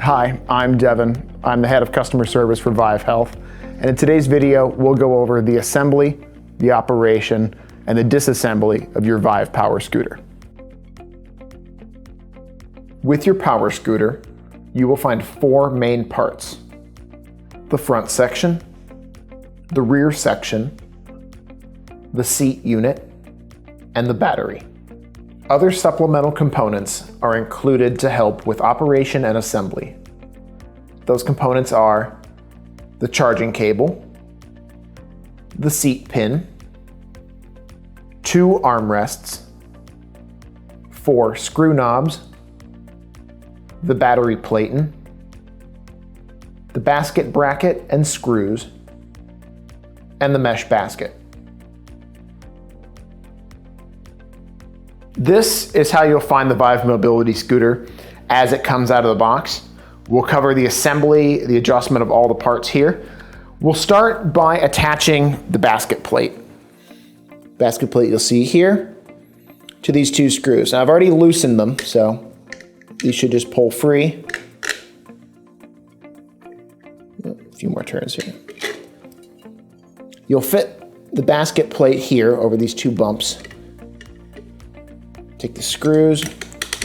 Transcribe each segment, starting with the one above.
Hi, I'm Devin. I'm the head of customer service for Vive Health. And in today's video, we'll go over the assembly, the operation, and the disassembly of your Vive power scooter. With your power scooter, you will find four main parts: the front section, the rear section, the seat unit, and the battery. Other supplemental components are included to help with operation and assembly. Those components are the charging cable, the seat pin, 2 armrests, 4 screw knobs, the battery platen, the basket bracket and screws, and the mesh basket. This is how you'll find the Vive mobility scooter as it comes out of the box. We'll cover the assembly, the adjustment of all the parts here. We'll start by attaching the basket plate. Basket plate you'll see here to these 2 screws. Now I've already loosened them, so these should just pull free. A few more turns here. You'll fit the basket plate here over these 2 bumps. Take the screws,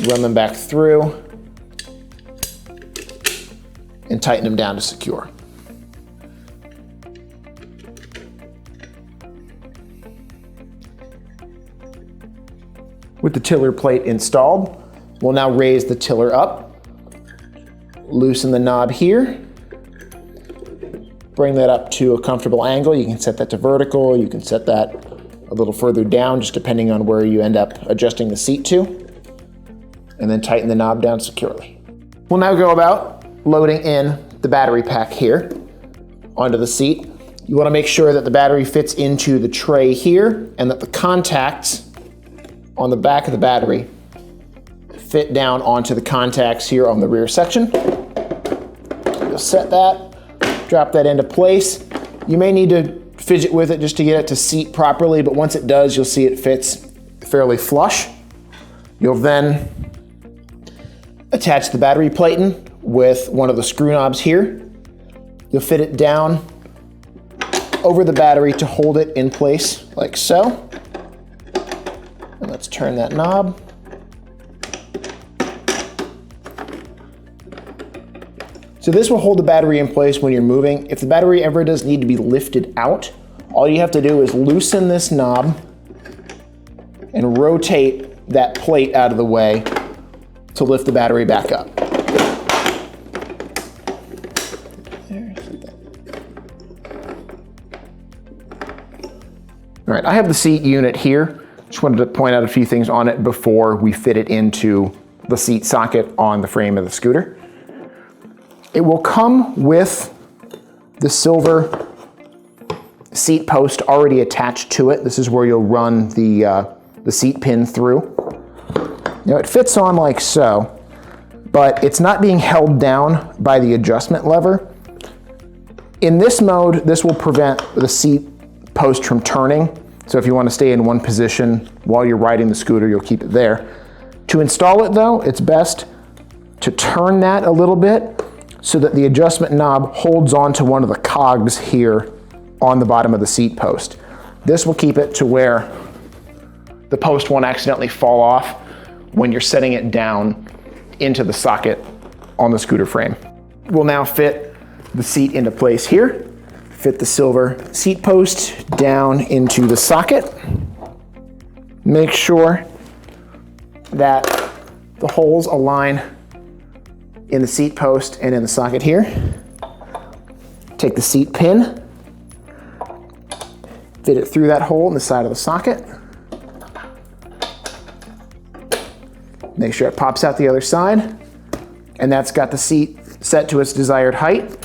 run them back through, and tighten them down to secure. With the tiller plate installed, we'll now raise the tiller up, loosen the knob here, bring that up to a comfortable angle. You can set that to vertical, you can set that a little further down, just depending on where you end up adjusting the seat to, and then tighten the knob down securely. We'll now go about loading in the battery pack here onto the seat. You want to make sure that the battery fits into the tray here and that the contacts on the back of the battery fit down onto the contacts here on the rear section. You'll set that, drop that into place. You may need to fidget with it just to get it to seat properly, but once it does, you'll see it fits fairly flush. You'll then attach the battery platen with one of the screw knobs here. You'll fit it down over the battery to hold it in place like so. And let's turn that knob. So this will hold the battery in place when you're moving. If the battery ever does need to be lifted out, all you have to do is loosen this knob and rotate that plate out of the way to lift the battery back up. All right, I have the seat unit here. Just wanted to point out a few things on it before we fit it into the seat socket on the frame of the scooter. It will come with the silver seat post already attached to it. This is where you'll run the seat pin through. Now it fits on like so, but it's not being held down by the adjustment lever. In this mode, this will prevent the seat post from turning. So if you want to stay in one position while you're riding the scooter, you'll keep it there. To install it though, it's best to turn that a little bit so that the adjustment knob holds on to one of the cogs here on the bottom of the seat post. This will keep it to where the post won't accidentally fall off when you're setting it down into the socket on the scooter frame. We'll now fit the seat into place here. Fit the silver seat post down into the socket. Make sure that the holes align in the seat post and in the socket here. Take the seat pin, fit it through that hole in the side of the socket. Make sure it pops out the other side, and that's got the seat set to its desired height.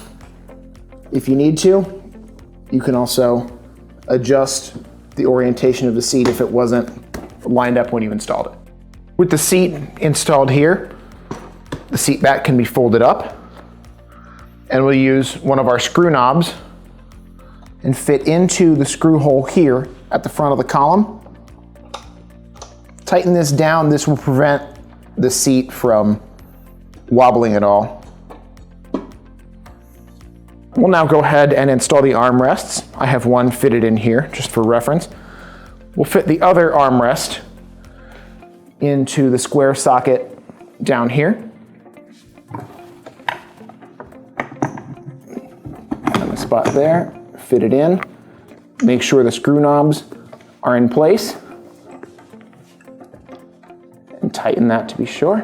If you need to, you can also adjust the orientation of the seat if it wasn't lined up when you installed it. With the seat installed here, the seat back can be folded up, and we'll use one of our screw knobs and fit into the screw hole here at the front of the column. Tighten this down. This will prevent the seat from wobbling at all We'll now go ahead and install the armrests. I have one fitted in here just for reference. We'll fit the other armrest into the square socket down here. And the spot there, fit it in. Make sure the screw knobs are in place. And tighten that to be sure.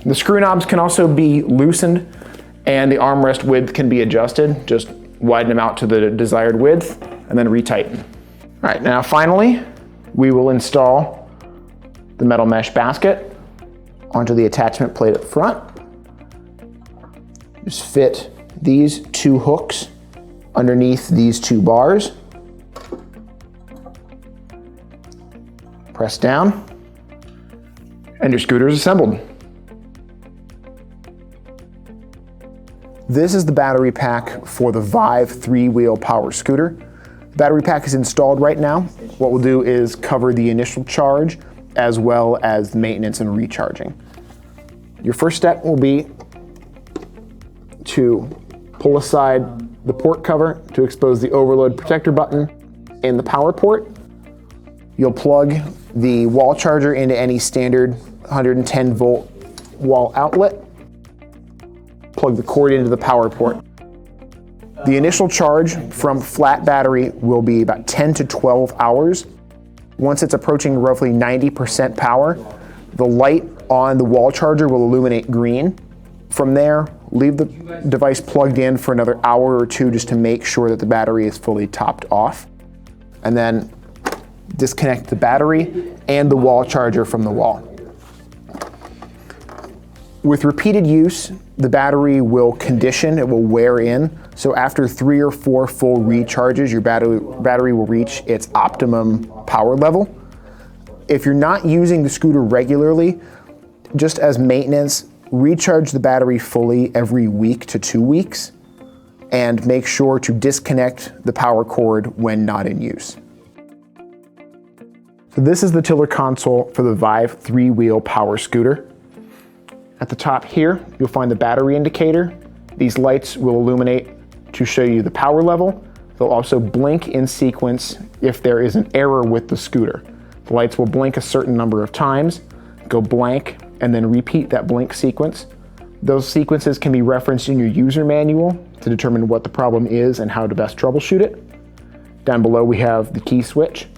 The screw knobs can also be loosened and the armrest width can be adjusted. Just widen them out to the desired width and then retighten. All right, now finally, we will install the metal mesh basket onto the attachment plate at the front. Just fit these two hooks underneath these two bars. Press down, and your scooter is assembled. This is the battery pack for the Vive 3-wheel power scooter. The battery pack is installed right now. What we'll do is cover the initial charge as well as maintenance and recharging. Your first step will be to pull aside the port cover to expose the overload protector button in the power port. You'll plug the wall charger into any standard 110 volt wall outlet. Plug the cord into the power port. The initial charge from flat battery will be about 10 to 12 hours. Once it's approaching roughly 90% power, the light on the wall charger will illuminate green. From there, leave the device plugged in for another hour or two just to make sure that the battery is fully topped off. And then disconnect the battery and the wall charger from the wall. With repeated use, the battery will condition, it will wear in. So after 3 or 4 full recharges, your battery will reach its optimum power level. If you're not using the scooter regularly, just as maintenance, recharge the battery fully every week to 2 weeks and make sure to disconnect the power cord when not in use. So this is the tiller console for the Vive 3-wheel power scooter. At the top here, you'll find the battery indicator. These lights will illuminate to show you the power level. They'll also blink in sequence if there is an error with the scooter. The lights will blink a certain number of times, go blank, and then repeat that blink sequence. Those sequences can be referenced in your user manual to determine what the problem is and how to best troubleshoot it. Down below we have the key switch.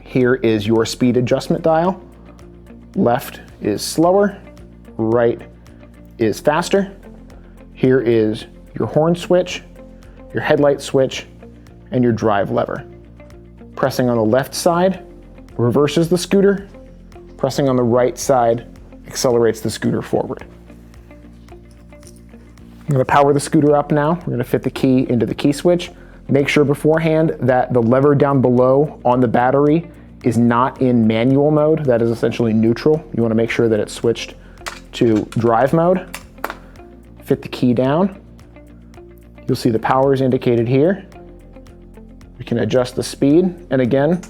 Here is your speed adjustment dial. Left is slower, right is faster. Here is your horn switch, your headlight switch, and your drive lever. Pressing on the left side reverses the scooter. Pressing on the right side accelerates the scooter forward. I'm going to power the scooter up now. We're going to fit the key into the key switch. Make sure beforehand that the lever down below on the battery is not in manual mode. That is essentially neutral. You want to make sure that it's switched to drive mode. Fit the key down. You'll see the power is indicated here. We can adjust the speed, and again,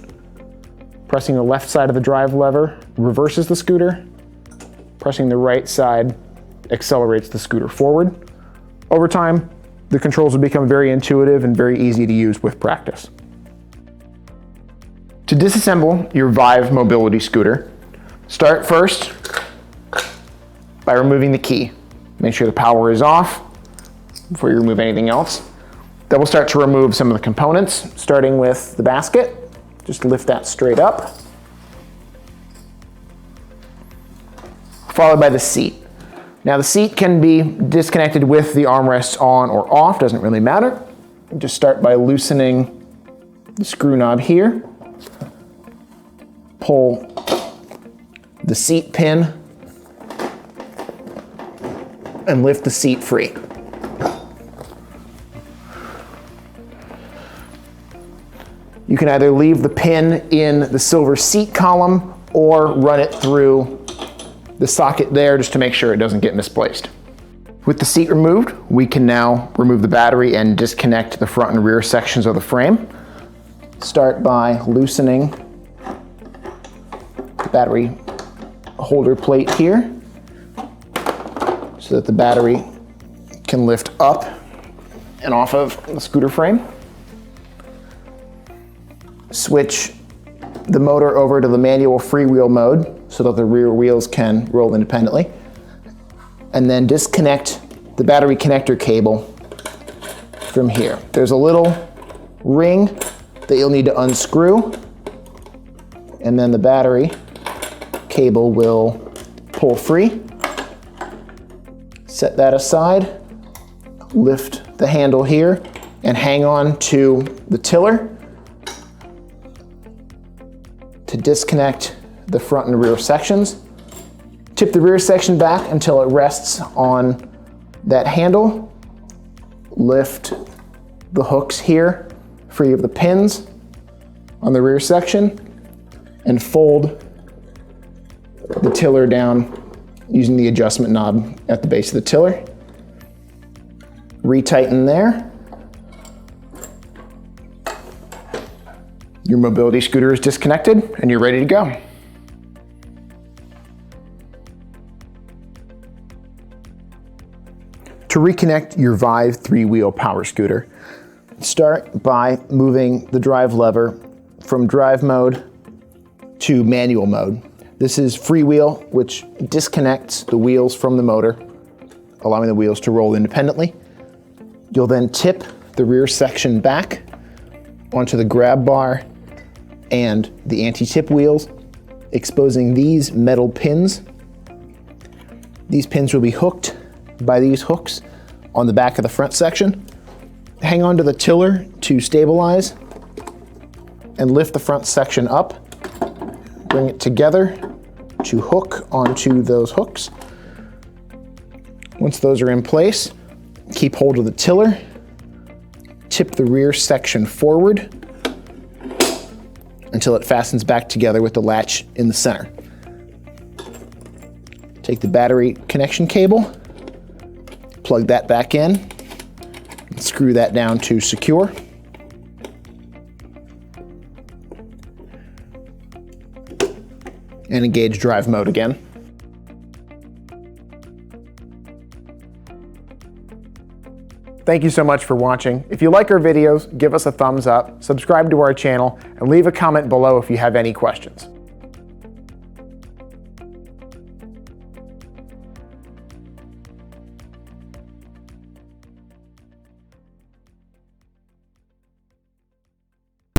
pressing the left side of the drive lever reverses the scooter. Pressing the right side accelerates the scooter forward. Over time, the controls will become very intuitive and very easy to use with practice. To disassemble your Vive mobility scooter, start first by removing the key. Make sure the power is off before you remove anything else. Then we'll start to remove some of the components, starting with the basket. Just lift that straight up. Followed by the seat. Now the seat can be disconnected with the armrests on or off, doesn't really matter. Just start by loosening the screw knob here. Pull the seat pin and lift the seat free. You can either leave the pin in the silver seat column or run it through the socket there just to make sure it doesn't get misplaced. With the seat removed, we can now remove the battery and disconnect the front and rear sections of the frame. Start by loosening the battery holder plate here so that the battery can lift up and off of the scooter frame. Switch the motor over to the manual freewheel mode so that the rear wheels can roll independently. And then disconnect the battery connector cable from here. There's a little ring that you'll need to unscrew, and then the battery cable will pull free. Set that aside, lift the handle here, and hang on to the tiller to disconnect the front and rear sections. Tip the rear section back until it rests on that handle. Lift the hooks here, free of the pins on the rear section, and fold the tiller down using the adjustment knob at the base of the tiller. Retighten there. Your mobility scooter is disconnected and you're ready to go. To reconnect your Vive 3-wheel power scooter, start by moving the drive lever from drive mode to manual mode. This is freewheel, which disconnects the wheels from the motor, allowing the wheels to roll independently. You'll then tip the rear section back onto the grab bar and the anti-tip wheels, exposing these metal pins. These pins will be hooked by these hooks on the back of the front section. Hang on to the tiller to stabilize and lift the front section up. Bring it together to hook onto those hooks. Once those are in place, keep hold of the tiller, tip the rear section forward until it fastens back together with the latch in the center. Take the battery connection cable, plug that back in, and screw that down to secure. And engage drive mode again. Thank you so much for watching. If you like our videos, give us a thumbs up, subscribe to our channel, and leave a comment below if you have any questions.